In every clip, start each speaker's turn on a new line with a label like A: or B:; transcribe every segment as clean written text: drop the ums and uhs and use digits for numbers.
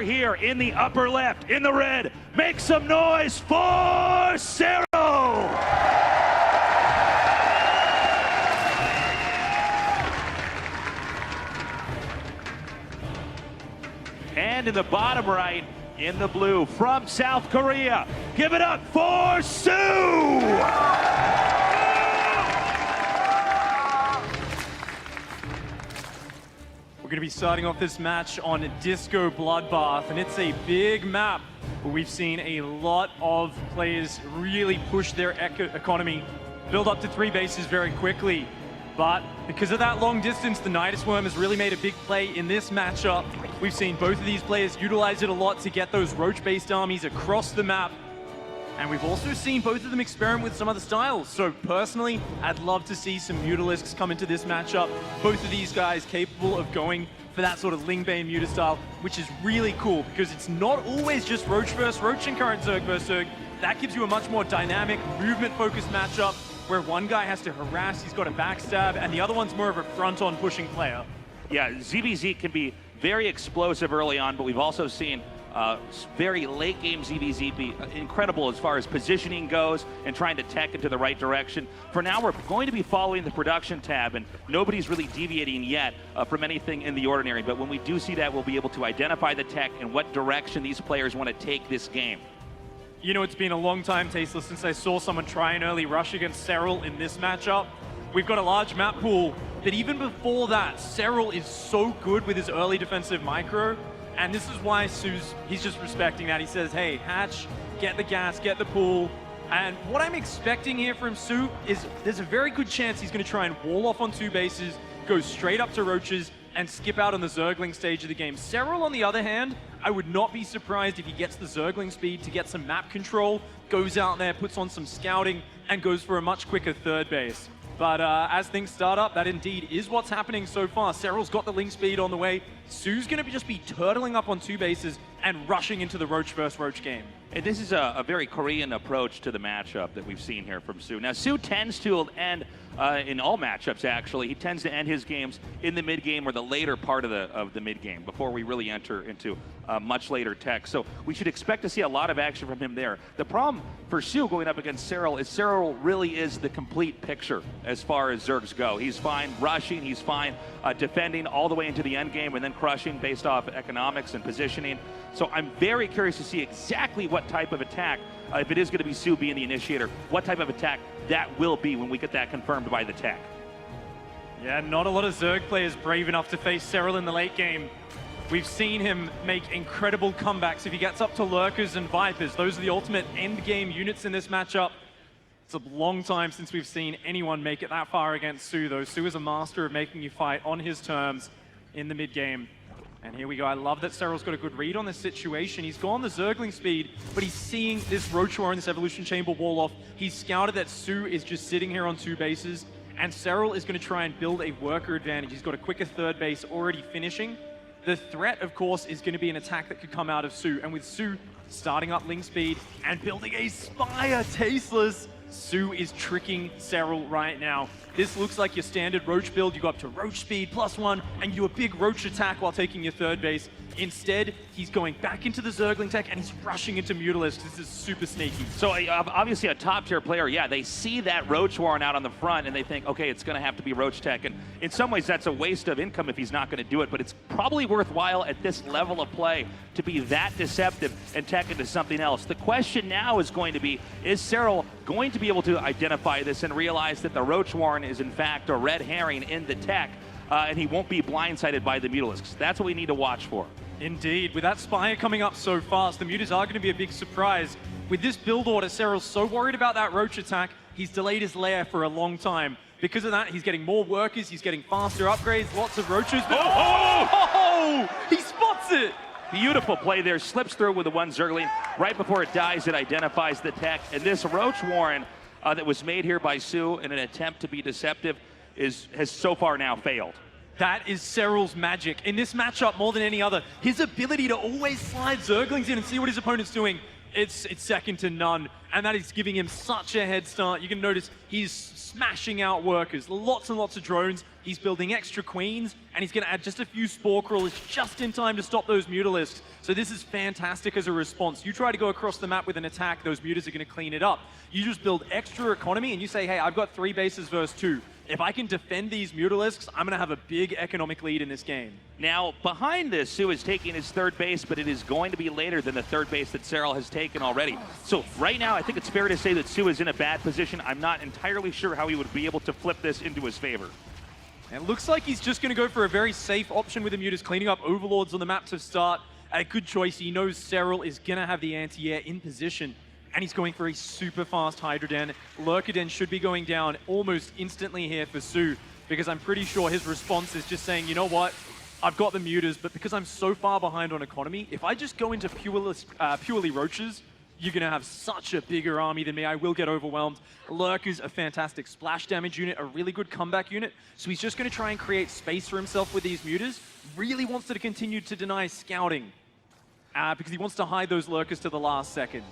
A: here in the upper left, in the red. Make some noise for Serral! And in the bottom right, in the blue, from South Korea, give it up for soO!
B: We're going to be starting off this match on Disco Bloodbath, and it's a big map where we've seen a lot of players really push their economy, build up to 3 bases very quickly. But because of that long distance, the Nidus Worm has really made a big play in this matchup. We've seen both of these players utilize it a lot to get those roach-based armies across the map. And we've also seen both of them experiment with some other styles. So personally, I'd love to see some Mutalisks come into this matchup. Both of these guys capable of going for that sort of Lingbane Muta style, which is really cool because it's not always just Roach versus Roach in current Zerg versus Zerg. That gives you a much more dynamic, movement-focused matchup where one guy has to harass, he's got a backstab, and the other one's more of a front-on pushing player.
A: Yeah, ZvZ can be very explosive early on, but we've also seen very late game ZvZ be incredible as far as positioning goes and trying to tech into the right direction. For now, we're going to be following the production tab, and nobody's really deviating yet from anything in the ordinary. But when we do see that, we'll be able to identify the tech and what direction these players want to take this game.
B: You know, it's been a long time, Tasteless, since I saw someone try an early rush against Serral in this matchup. We've got a large map pool, but even before that, Serral is so good with his early defensive micro. And this is why he's just respecting that. He says, hey, Hatch, get the gas, get the pool. And what I'm expecting here from soO is there's a very good chance he's going to try and wall off on 2 bases, go straight up to Roaches, and skip out on the Zergling stage of the game. Serral, on the other hand, I would not be surprised if he gets the Zergling speed to get some map control, goes out there, puts on some scouting, and goes for a much quicker 3rd base. But as things start up, that indeed is what's happening so far. Serral's got the link speed on the way. soO's going to just be turtling up on 2 bases and rushing into the Roach versus Roach game.
A: And this is a very Korean approach to the matchup that we've seen here from soO. Now, soO tends to end, in all matchups actually, he tends to end his games in the mid-game or the later part of the mid-game before we really enter into much later tech. So we should expect to see a lot of action from him there. The problem for soO going up against Serral is Serral really is the complete picture as far as Zergs go. He's fine rushing, he's fine defending all the way into the end game and then crushing based off economics and positioning. So I'm very curious to see exactly what type of attack, if it is going to be soO being the initiator, what type of attack that will be when we get that confirmed by the tech.
B: Yeah, not a lot of Zerg players brave enough to face Serral in the late game. We've seen him make incredible comebacks if he gets up to Lurkers and Vipers. Those are the ultimate end game units in this matchup. It's a long time since we've seen anyone make it that far against soO, though. soO is a master of making you fight on his terms in the mid game. And here we go. I love that Serral's got a good read on this situation. He's gone the Zergling speed, but he's seeing this Roach War in this Evolution Chamber wall off. He's scouted that soO is just sitting here on 2 bases, and Serral is going to try and build a worker advantage. He's got a quicker 3rd base already finishing. The threat, of course, is going to be an attack that could come out of soO, and with soO starting up link speed and building a Spire, Tasteless, soO is tricking Serral right now. This looks like your standard Roach build. You go up to Roach speed +1 and you do a big Roach attack while taking your 3rd base. Instead, he's going back into the Zergling tech and he's rushing into Mutalisks. This is super sneaky.
A: So obviously a top tier player, yeah, they see that Roach Warren out on the front and they think, okay, it's going to have to be Roach tech. And in some ways that's a waste of income if he's not going to do it, but it's probably worthwhile at this level of play to be that deceptive and tech into something else. The question now is going to be, is Serral going to be able to identify this and realize that the Roach Warren is in fact a red herring in the tech, and he won't be blindsided by the Mutalisks? That's what we need to watch for.
B: Indeed. With that Spire coming up so fast, the Mutas are going to be a big surprise. With this build order, Serral's so worried about that Roach attack, he's delayed his lair for a long time. Because of that, he's getting more workers, he's getting faster upgrades, lots of Roaches. But he spots it!
A: Beautiful play there, slips through with the 1 Zergling. Right before it dies, it identifies the tech. And this Roach Warren that was made here by soO in an attempt to be deceptive has so far now failed.
B: That is Serral's magic. In this matchup, more than any other, his ability to always slide Zerglings in and see what his opponent's doing it's second to none, and that is giving him such a head start. You can notice he's smashing out workers, lots and lots of drones. He's building extra queens, and he's going to add just a few spore crawlers just in time to stop those mutalisks. So this is fantastic as a response. You try to go across the map with an attack, those mutas are going to clean it up. You just build extra economy, and you say, hey, I've got 3 bases versus 2. If I can defend these mutalisks, I'm going to have a big economic lead in this game.
A: Now, behind this, soO is taking his third base, but it is going to be later than the third base that Serral has taken already. So right now, I think it's fair to say that soO is in a bad position. I'm not entirely sure how he would be able to flip this into his favor.
B: And it looks like he's just going to go for a very safe option with the mutas, cleaning up overlords on the map to start. A good choice. He knows Serral is going to have the anti-air in position, and he's going for a super fast Hydra Den. Lurker Den should be going down almost instantly here for soO, because I'm pretty sure his response is just saying, you know what, I've got the mutas, but because I'm so far behind on economy, if I just go into purely roaches, you're going to have such a bigger army than me. I will get overwhelmed. Lurker's a fantastic splash damage unit, a really good comeback unit, so he's just going to try and create space for himself with these mutas. Really wants to continue to deny scouting, because he wants to hide those lurkers to the last second.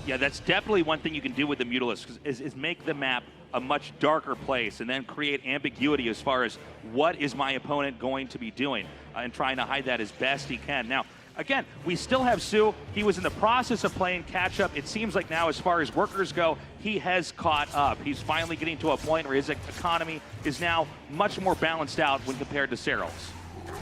A: Yeah, that's definitely one thing you can do with the mutalisks, is make the map a much darker place and then create ambiguity as far as what is my opponent going to be doing, and trying to hide that as best he can. Now, again, we still have soO. He was in the process of playing catch-up. It seems like now, as far as workers go, he has caught up. He's finally getting to a point where his economy is now much more balanced out when compared to Serral's.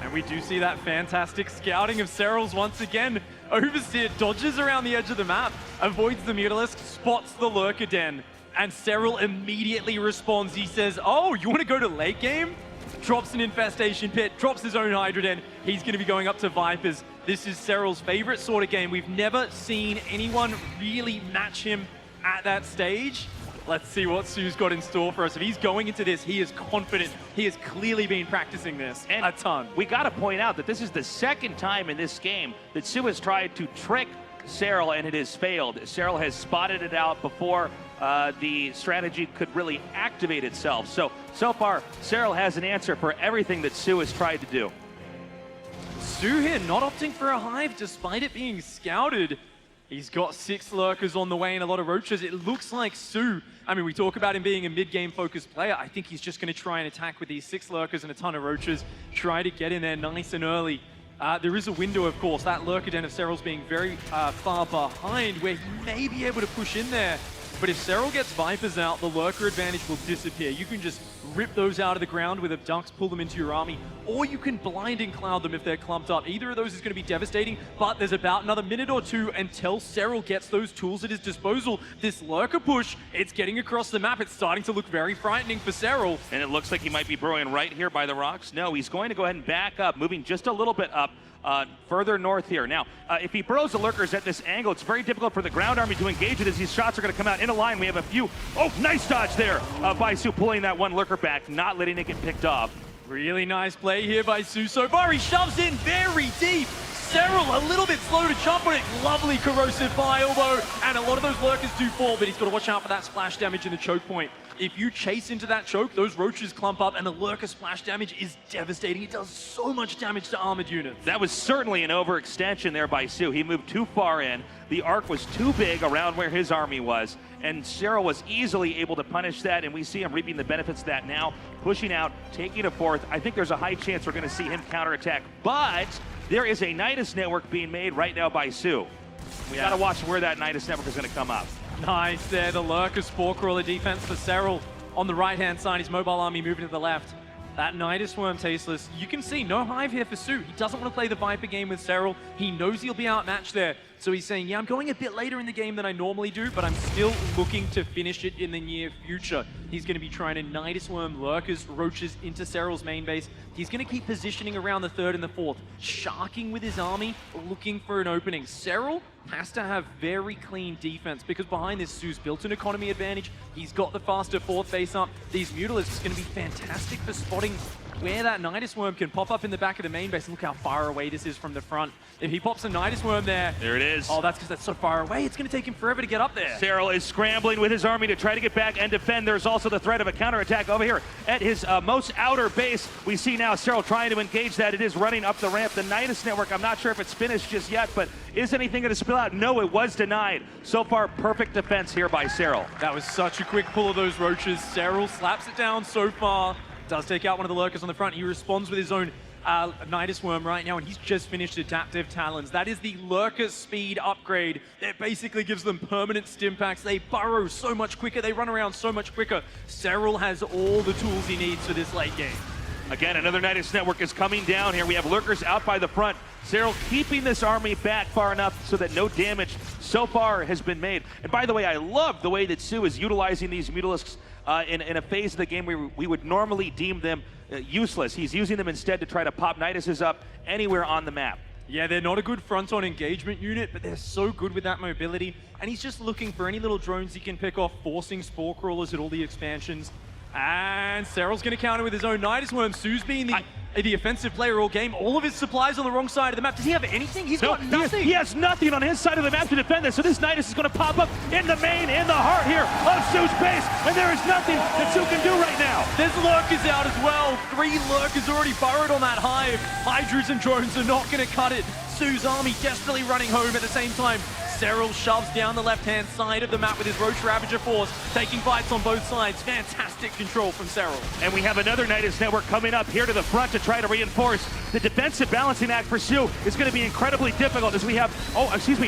B: And we do see that fantastic scouting of Serral's once again. Overseer dodges around the edge of the map, avoids the mutalisk, spots the Lurker Den, and Serral immediately responds. He says, oh, you want to go to late game? Drops an infestation pit, drops his own Hydra Den. He's going to be going up to Vipers. This is Serral's favorite sort of game. We've never seen anyone really match him at that stage. Let's see what soO's got in store for us. If he's going into this, he is confident. He has clearly been practicing this a ton.
A: We got to point out that this is the second time in this game that soO has tried to trick Serral, and it has failed. Serral has spotted it out before the strategy could really activate itself. So far, Serral has an answer for everything that soO has tried to do.
B: soO here not opting for a hive despite it being scouted. He's got 6 lurkers on the way and a lot of roaches. It looks like soO, I mean, we talk about him being a mid-game focused player. I think he's just going to try and attack with these 6 lurkers and a ton of roaches, try to get in there nice and early. There is a window, of course. That Lurker Den of Serral's being very far behind, where he may be able to push in there. But if Serral gets Vipers out, the Lurker advantage will disappear. You can just rip those out of the ground with Abducts, pull them into your army, or you can blinding cloud them if they're clumped up. Either of those is going to be devastating, but there's about another minute or two until Serral gets those tools at his disposal. This Lurker push, it's getting across the map. It's starting to look very frightening for Serral.
A: And it looks like he might be burrowing right here by the rocks. No, he's going to go ahead and back up, moving just a little bit up. Further north here. Now, if he burrows the lurkers at this angle, it's very difficult for the ground army to engage it as these shots are going to come out in a line. We have a few. Oh, nice dodge there by soO, pulling that one lurker back, not letting it get picked off.
B: Really nice play here by soO. So far, he shoves in very deep. Serral a little bit slow to jump on it. Lovely corrosive fire elbow, and a lot of those lurkers do fall, but he's got to watch out for that splash damage in the choke point. If you chase into that choke, those roaches clump up, and the lurker splash damage is devastating. It does so much damage to armored units.
A: That was certainly an overextension there by soO. He moved too far in. The arc was too big around where his army was, and Serral was easily able to punish that, and we see him reaping the benefits of that now, pushing out, taking a fourth. I think there's a high chance we're going to see him counterattack, but there is a Nidus network being made right now by soO. We got to watch where that Nidus network is going to come up.
B: Nice there, the Lurker Spore Crawler defense for Serral. On the right-hand side, his mobile army moving to the left. That Nidus Worm tasteless. You can see no hive here for soO. He doesn't want to play the Viper game with Serral. He knows he'll be outmatched there. So he's saying, yeah, I'm going a bit later in the game than I normally do, but I'm still looking to finish it in the near future. He's going to be trying to Nidus Worm lurkers, roaches into Serral's main base. He's going to keep positioning around the 3rd and the 4th, sharking with his army, looking for an opening. Serral has to have very clean defense because behind this, soO's built an economy advantage. He's got the faster 4th base up. These Mutalisks are going to be fantastic for spotting where that Nidus Worm can pop up in the back of the main base. Look how far away this is from the front. If he pops a Nidus Worm there...
A: There it is.
B: Oh, that's because that's so far away. It's going to take him forever to get up there.
A: Serral is scrambling with his army to try to get back and defend. There's also the threat of a counterattack over here at his most outer base. We see now Serral trying to engage that. It is running up the ramp. The Nidus Network, I'm not sure if it's finished just yet, but is anything going to spill out? No, it was denied. So far, perfect defense here by Serral.
B: That was such a quick pull of those roaches. Serral slaps it down so far. Does take out one of the lurkers on the front. He responds with his own Nidus Worm right now, and he's just finished Adaptive Talons. That is the lurker speed upgrade. It basically gives them permanent stim packs. They burrow so much quicker. They run around so much quicker. Serral has all the tools he needs for this late game.
A: Again, another Nidus Network is coming down here. We have lurkers out by the front. Serral keeping this army back far enough so that no damage so far has been made. And by the way, I love the way that soO is utilizing these Mutalisks in a phase of the game where we would normally deem them useless. He's using them instead to try to pop Niduses up anywhere on the map.
B: Yeah, they're not a good front-on engagement unit, but they're so good with that mobility. And he's just looking for any little drones he can pick off, forcing Spore Crawlers at all the expansions. And Serral's going to counter with his own Nidus Worm. soO's being the offensive player all game. All of his supplies on the wrong side of the map. Does he have anything? He's got nothing.
A: He has nothing on his side of the map to defend this. So this Nidus is going to pop up in the main, in the heart here of soO's base. And there is nothing that soO can do right now.
B: There's lurkers out as well. 3 lurkers already burrowed on that hive. Hydras and drones are not going to cut it. soO's army desperately running home at the same time. Serral shoves down the left-hand side of the map with his Roach Ravager force, taking bites on both sides. Fantastic control from Serral.
A: And we have another Nidus Network coming up here to the front to try to reinforce. The defensive balancing act for soO is going to be incredibly difficult as we have,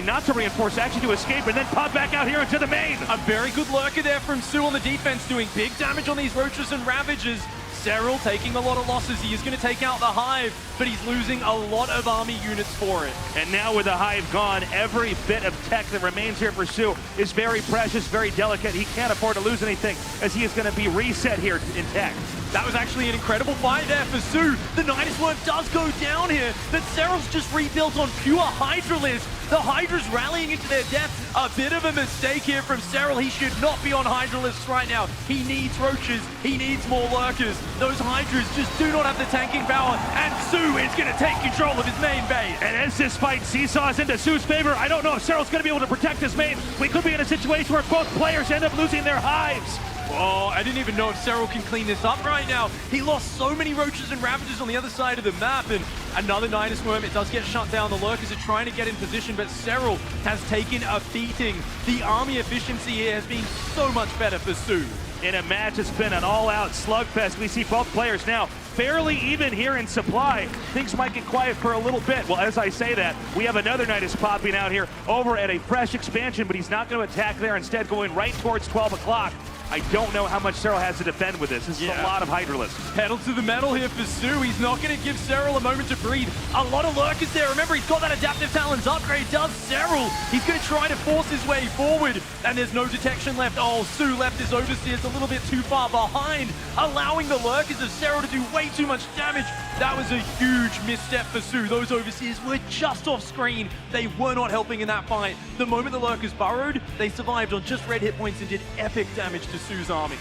A: not to reinforce, actually to escape and then pop back out here into the main.
B: A very good lurker there from soO on the defense, doing big damage on these Roaches and Ravagers. Serral taking a lot of losses. He is going to take out the Hive, but he's losing a lot of army units for it.
A: And now with the Hive gone, every bit of tech that remains here for soO is very precious, very delicate. He can't afford to lose anything as he is going to be reset here in tech.
B: That was actually an incredible fight there for soO. The Nidus Worm does go down here, but Serral's just rebuilt on pure Hydralisk. The Hydra's rallying into their death. A bit of a mistake here from Serral. He should not be on Hydralisks right now. He needs Roaches. He needs more lurkers. Those Hydras just do not have the tanking power, and soO is going to take control of his main base.
A: And as this fight seesaws into soO's favor, I don't know if Serral's going to be able to protect his main. We could be in a situation where both players end up losing their Hives.
B: Oh, I didn't even know if Serral can clean this up right now. He lost so many Roaches and Ravagers on the other side of the map, and another Nidus Worm. It does get shut down. The lurkers are trying to get in position, but Serral has taken a beating. The army efficiency here has been so much better for soO.
A: In a match, it's been an all-out slugfest. We see both players now fairly even here in supply. Things might get quiet for a little bit. Well, as I say that, we have another Nidus popping out here over at a fresh expansion, but he's not going to attack there. Instead, going right towards 12 o'clock. I don't know how much Serral has to defend with this. This is a lot of Hydralisks.
B: Pedal to the metal here for soO. He's not going to give Serral a moment to breathe. A lot of lurkers there. Remember, he's got that Adaptive Talons upgrade. Does Serral? He's going to try to force his way forward, and there's no detection left. Oh, soO left his Overseers a little bit too far behind, allowing the lurkers of Serral to do way too much damage. That was a huge misstep for soO. Those Overseers were just off screen. They were not helping in that fight. The moment the lurkers burrowed, they survived on just red hit points and did epic damage to soO's army.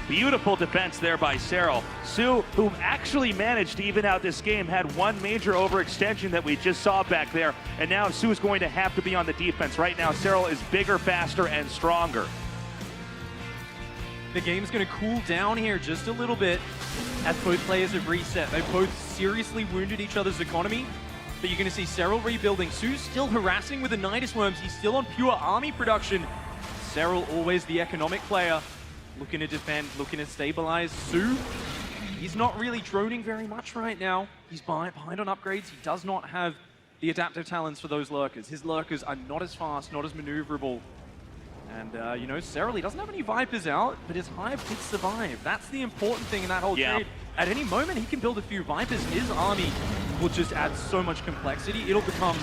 A: Beautiful defense there by Serral. soO, who actually managed to even out this game, had one major overextension that we just saw back there, and now soO is going to have to be on the defense. Right now, Serral is bigger, faster, and stronger.
B: The game's going to cool down here just a little bit as both players have reset. They both seriously wounded each other's economy, but you're going to see Serral rebuilding. soO's still harassing with the Nidus Worms. He's still on pure army production. Serral, always the economic player, looking to defend, looking to stabilize. soO, he's not really droning very much right now. He's behind on upgrades. He does not have the Adaptive Talons for those lurkers. His lurkers are not as fast, not as maneuverable. And, Serral, he doesn't have any Vipers out, but his Hive did survive. That's the important thing in that whole trade. At any moment, he can build a few Vipers. His army will just add so much complexity. It'll become,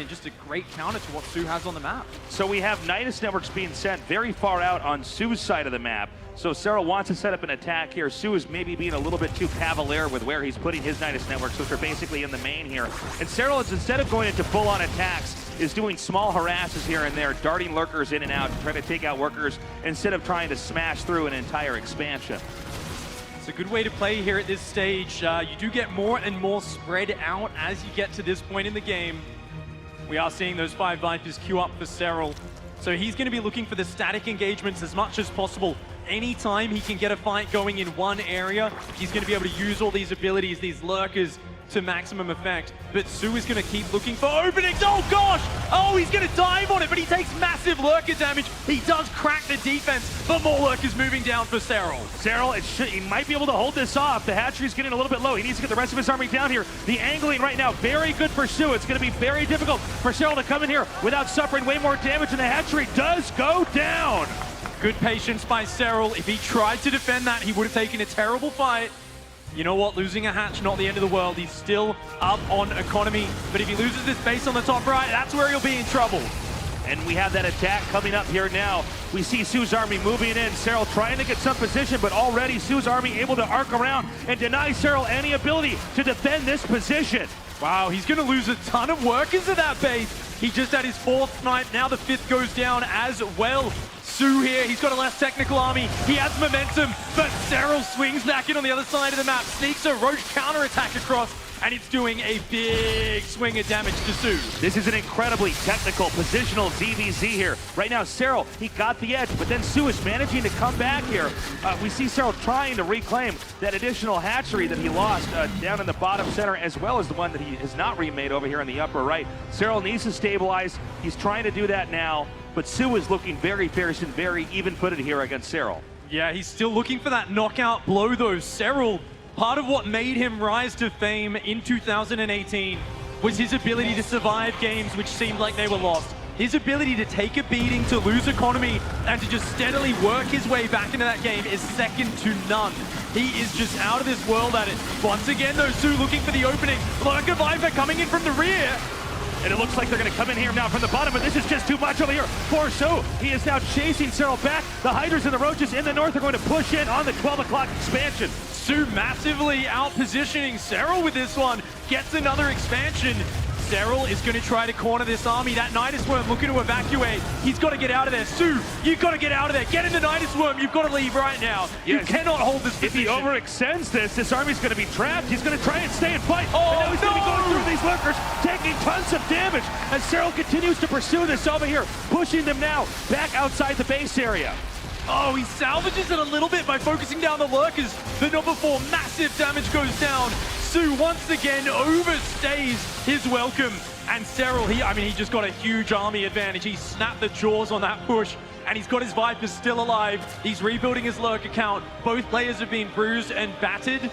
B: just a great counter to what soO has on the map.
A: So we have Nidus Networks being sent very far out on soO's side of the map. So Serral wants to set up an attack here. soO is maybe being a little bit too cavalier with where he's putting his Nidus Networks, which are basically in the main here. And Serral is, instead of going into full-on attacks, is doing small harasses here and there, darting lurkers in and out, trying to take out workers, instead of trying to smash through an entire expansion.
B: It's a good way to play here at this stage. You do get more and more spread out as you get to this point in the game. We are seeing those 5 Vipers queue up for Serral. So he's going to be looking for the static engagements as much as possible. Anytime he can get a fight going in one area, he's going to be able to use all these abilities, these lurkers, to maximum effect. But soO is going to keep looking for openings. Oh gosh! Oh, he's going to dive on it, but he takes massive lurker damage. He does crack the defense, but more lurkers moving down for Serral.
A: Serral, he might be able to hold this off. The hatchery's getting a little bit low. He needs to get the rest of his army down here. The angling right now, very good for soO. It's going to be very difficult for Serral to come in here without suffering way more damage, and the hatchery does go down.
B: Good patience by Serral. If he tried to defend that, he would have taken a terrible fight. You know what? Losing a hatch, not the end of the world. He's still up on economy. But if he loses this base on the top right, that's where he'll be in trouble.
A: And we have that attack coming up here now. We see soO's army moving in. Serral trying to get some position, but already soO's army able to arc around and deny Serral any ability to defend this position.
B: Wow, he's going to lose a ton of workers at that base. He just had his 4th snipe. Now the 5th goes down as well. soO here, he's got a less technical army. He has momentum, but Serral swings back in on the other side of the map, sneaks a roach counterattack across, and it's doing a big swing of damage to soO.
A: This is an incredibly technical, positional ZvZ here. Right now, Serral, he got the edge, but then soO is managing to come back here. We see Serral trying to reclaim that additional hatchery that he lost down in the bottom center, as well as the one that he has not remade over here in the upper right. Serral needs to stabilize. He's trying to do that now, but soO is looking very fierce and very even-footed here against Serral.
B: Yeah, he's still looking for that knockout blow, though. Serral, part of what made him rise to fame in 2018 was his ability to survive games which seemed like they were lost. His ability to take a beating, to lose economy, and to just steadily work his way back into that game is second to none. He is just out of this world at it. Once again, though, soO looking for the opening. Lurker Viper coming in from the rear.
A: And it looks like they're going to come in here now from the bottom, but this is just too much over here for soO. He is now chasing Serral back. The Hydras and the Roaches in the north are going to push in on the 12 o'clock expansion.
B: soO massively out-positioning Serral with this one. Gets another expansion. Serral is going to try to corner this army. That Nidus Worm looking to evacuate. He's got to get out of there. soO, you've got to get out of there. Get in the Nidus Worm. You've got to leave right now. You cannot hold this position.
A: If he overextends this army's going to be trapped. He's going to try and stay and fight.
B: Oh,
A: and now he's going to be going through these lurkers, taking tons of damage. And Serral continues to pursue this over here, pushing them now back outside the base area.
B: Oh, he salvages it a little bit by focusing down the lurkers, but not before massive damage goes down. soO once again overstays his welcome. And Serral, he just got a huge army advantage. He snapped the jaws on that push, and he's got his Vipers still alive. He's rebuilding his lurk account. Both players have been bruised and battered,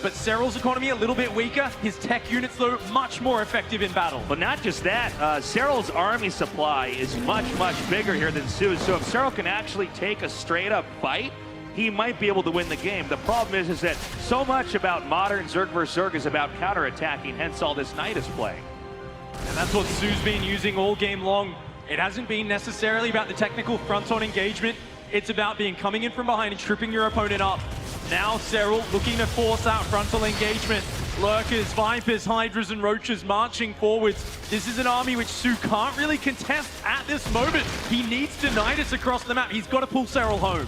B: but Serral's economy a little bit weaker. His tech units, though, much more effective in battle.
A: But not just that, Serral's army supply is much, much bigger here than soO's. So if Serral can actually take a straight-up fight, he might be able to win the game. The problem is that so much about modern Zerg vs. Zerg is about counterattacking, hence all this Nidus play.
B: And that's what soO's been using all game long. It hasn't been necessarily about the technical front-on engagement. It's about coming in from behind and tripping your opponent up. Now Serral looking to force out frontal engagement. Lurkers, Vipers, Hydras, and Roaches marching forwards. This is an army which soO can't really contest at this moment. He needs to Nidus across the map. He's got to pull Serral home.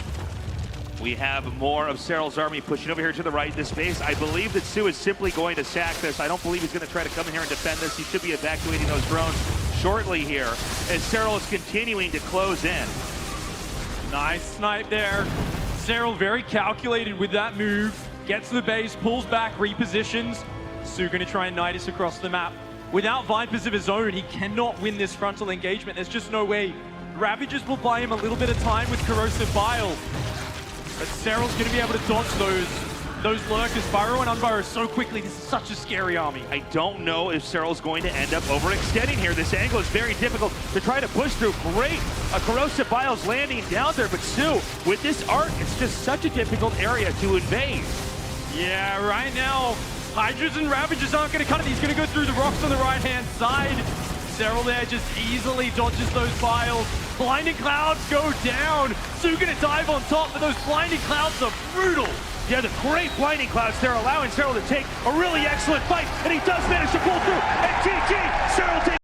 A: We have more of Serral's army pushing over here to the right. This base, I believe that soO is simply going to sack this. I don't believe he's going to try to come in here and defend this. He should be evacuating those drones shortly here as Serral is continuing to close in.
B: Nice snipe there. Serral very calculated with that move. Gets the base, pulls back, repositions. soO going to try and Nidus across the map. Without Vipers of his own, he cannot win this frontal engagement. There's just no way. Ravages will buy him a little bit of time with Corrosive Bile. But Serral's going to be able to dodge those lurkers, burrow and unburrow so quickly. This is such a scary army.
A: I don't know if Serral's going to end up overextending here. This angle is very difficult to try to push through. Great, Corrosive Bile's landing down there, but soO, with this arc, it's just such a difficult area to invade.
B: Yeah, right now, Hydras and Ravages aren't going to cut it. He's going to go through the rocks on the right-hand side. Serral there just easily dodges those Biles. Blinding Clouds go down. soO going to dive on top, but those Blinding Clouds are brutal.
A: Yeah, the great Blinding Clouds there allowing Serral to take a really excellent fight, and he does manage to pull through. And GG, Serral takes